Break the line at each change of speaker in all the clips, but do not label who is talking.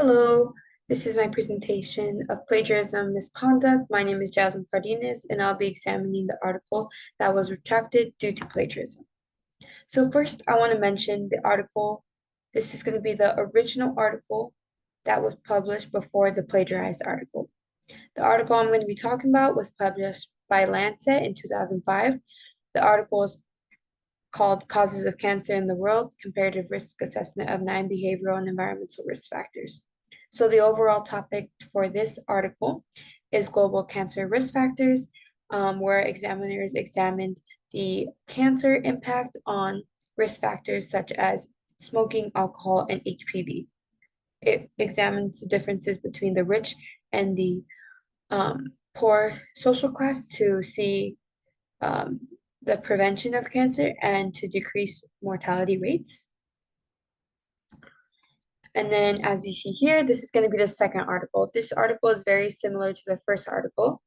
Hello, this is my presentation of plagiarism misconduct. My name is Jasmine Cardenas, and I'll be examining the article that was retracted due to plagiarism. So first, I want to mention the article. This is going to be the original article that was published before the plagiarized article. The article I'm going to be talking about was published by Lancet in 2005. The article is called Causes of Cancer in the World, Comparative Risk Assessment of 9 Behavioral and Environmental Risk Factors. So the overall topic for this article is global cancer risk factors, where examiners examined the cancer impact on risk factors such as smoking, alcohol, and HPV. It examines the differences between the rich and the poor social class to see um, the prevention of cancer and to decrease mortality rates. And then as you see here, this is going to be the second article. This article is very similar to the first article.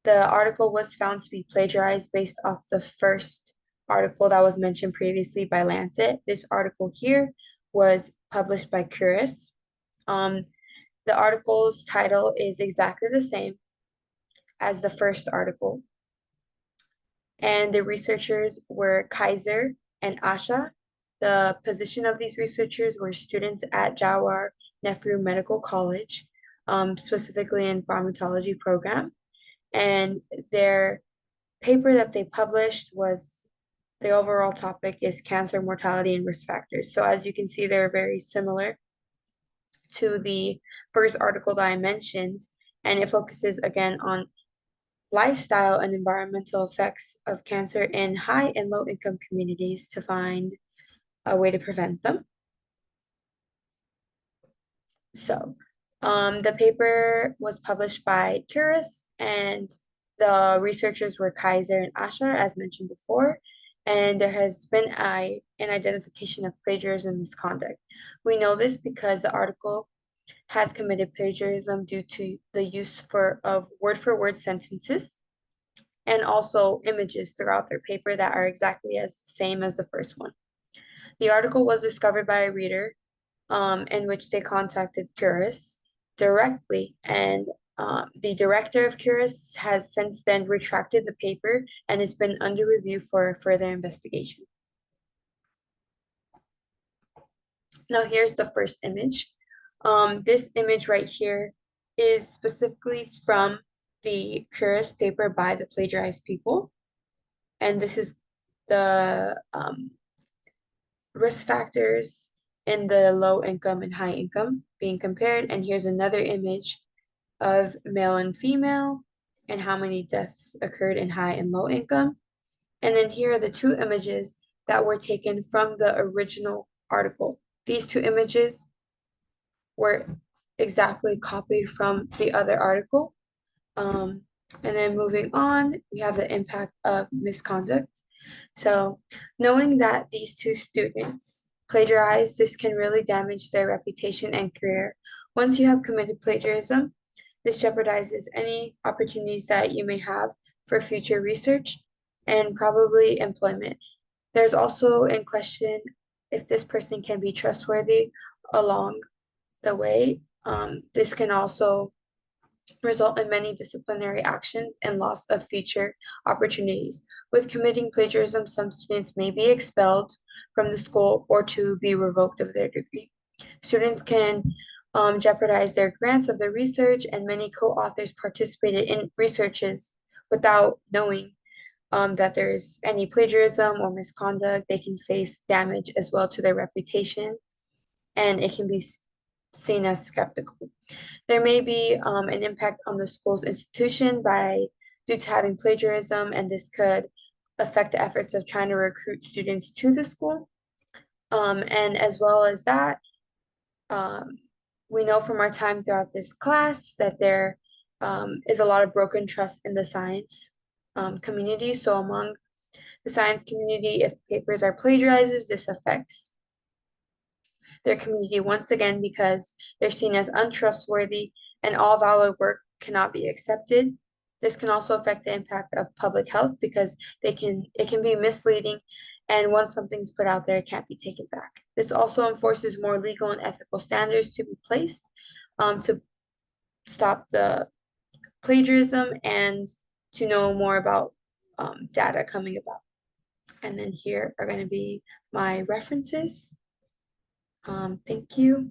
The article was found to be plagiarized based off the first article that was mentioned previously by Lancet. This article here was published by Curis. The article's title is exactly the same as the first article. And the researchers were Kaiser and Asha. The position of these researchers were students at Jawahar Nehru Medical College, specifically in pharmacology program. And their paper that they published was the overall topic is cancer mortality and risk factors. So as you can see, they're very similar to the first article that I mentioned, and it focuses again on lifestyle and environmental effects of cancer in high and low income communities to find a way to prevent them. So, the paper was published by Curis, and the researchers were Kaiser and Asher, as mentioned before, and there has been an identification of plagiarism misconduct. We know this because the article has committed plagiarism due to the use of word-for-word sentences and also images throughout their paper that are exactly as the same as the first one. The article was discovered by a reader in which they contacted Curis directly, and the director of Curis has since then retracted the paper and has been under review for further investigation. Now here's the first image. This image right here is specifically from the Curis paper by the plagiarized people. And this is the risk factors in the low income and high income being compared. And here's another image of male and female and how many deaths occurred in high and low income. And then here are the two images that were taken from the original article. These two images were exactly copied from the other article. And then moving on, we have the impact of misconduct. So knowing that these two students plagiarized, this can really damage their reputation and career. Once you have committed plagiarism, this jeopardizes any opportunities that you may have for future research and probably employment. There's also in question if this person can be trustworthy along the way. This can also result in many disciplinary actions and loss of future opportunities. With committing plagiarism, some students may be expelled from the school or to be revoked of their degree. Students can jeopardize their grants of their research, and many co-authors participated in researches without knowing that there's any plagiarism or misconduct. They can face damage as well to their reputation, and it can be seen as skeptical. There may be an impact on the school's institution due to having plagiarism, and this could affect the efforts of trying to recruit students to the school. And as well as that, we know from our time throughout this class that there is a lot of broken trust in the science community. So among the science community, if papers are plagiarized, this affects their community once again because they're seen as untrustworthy and all valid work cannot be accepted. This can also affect the impact of public health because it can be misleading And once something's put out there, it can't be taken back. This also enforces more legal and ethical standards to be placed to stop the plagiarism and to know more about data coming about. And then here are going to be my references. Thank you.